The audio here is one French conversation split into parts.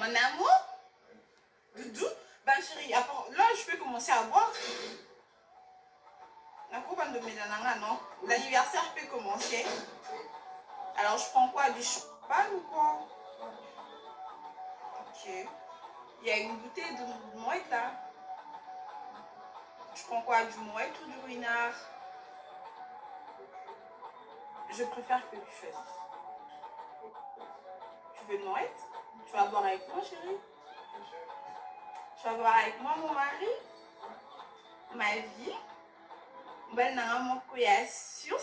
Mon amour, Doudou, ben chérie, là je peux commencer à boire. Non, l'anniversaire peut commencer. Alors je prends quoi, du champagne ou quoi? Ok. Il y a une bouteille de moët là. Je prends quoi, du moët ou du ruinard? Je préfère que tu choisisses. Tu veux de moët? Tu vas boire avec moi, chérie? Tu vas boire avec moi, mon mari? Ma vie? Ben non, mon couille, sûr.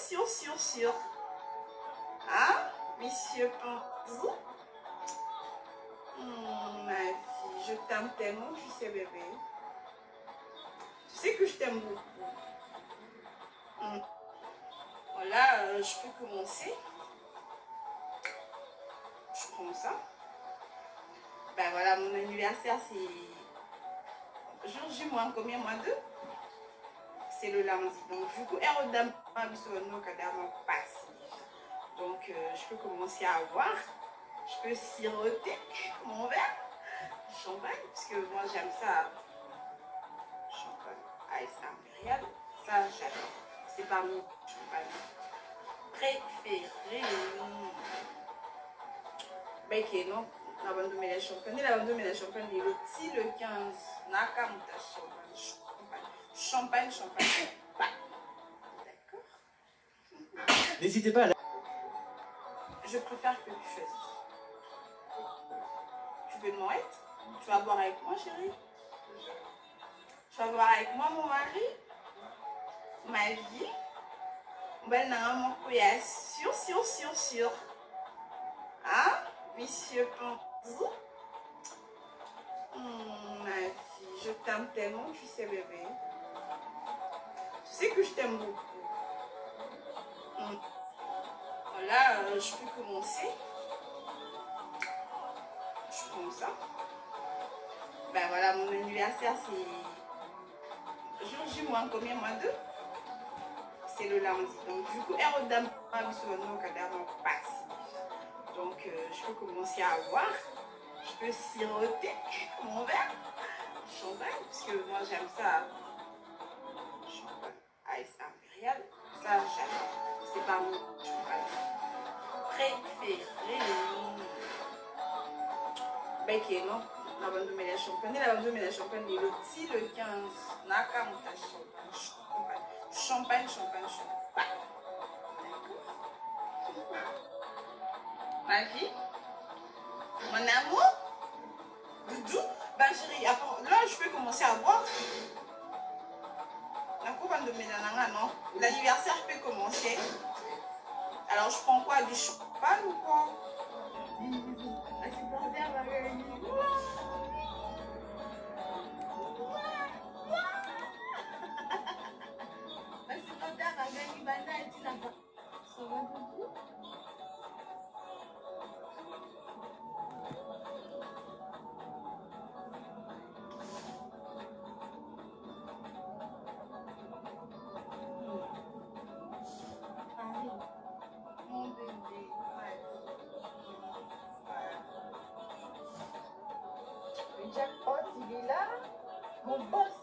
Hein? Monsieur Pantou? Ma fille, je t'aime tellement, tu sais, bébé. Tu sais que je t'aime beaucoup. Voilà, je peux commencer. Je prends ça. Ben voilà, mon anniversaire, c'est jour J moins combien, moins 2? C'est le lundi. Donc, du coup, donc, je peux commencer à boire. Je peux siroter mon verre. Champagne, parce que moi, j'aime ça. Champagne, Ice Imperial. Ça, j'adore. C'est pas mon champagne préféré. Ben, ok, non. La bande de ménage champagne. La bande de ménage champagne, le 15. Nakamuta champagne. Champagne. D'accord. N'hésitez pas à Je préfère que tu choisisses. Tu veux de moët? Tu vas boire avec moi, chérie? Tu vas boire avec moi, mon mari? Ma vie? Ben non, mon couille, sûr. Hein? Monsieur Pantou? Ma fille, je t'aime tellement, tu sais, bébé. Tu sais que je t'aime beaucoup. Voilà, je peux commencer. Je prends ça. Ben voilà, mon anniversaire, c'est jour J moins combien, moins 2? C'est le lundi. Donc, du coup, donc, je peux commencer à boire. Je peux siroter mon verre. Champagne, parce que moi, j'aime ça. Champagne, Ice Imperial. Ça, j'adore. C'est pas mon champagne préféré. Ben, ok, non. La bande de ménage champagne. La bande de ménage champagne, le 15. Nakamuta champagne. Champagne. Ma vie, mon amour, Doudou. Ben chérie, là je peux commencer à boire. Non, l'anniversaire peut commencer. Alors je prends quoi, du champagne ou quoi? La supporter va gagner. La supporter va gagner. Banane, tu n'as pas. Ça va, Doudou? Mon bébé, le jackpot, il est là. Mon boss.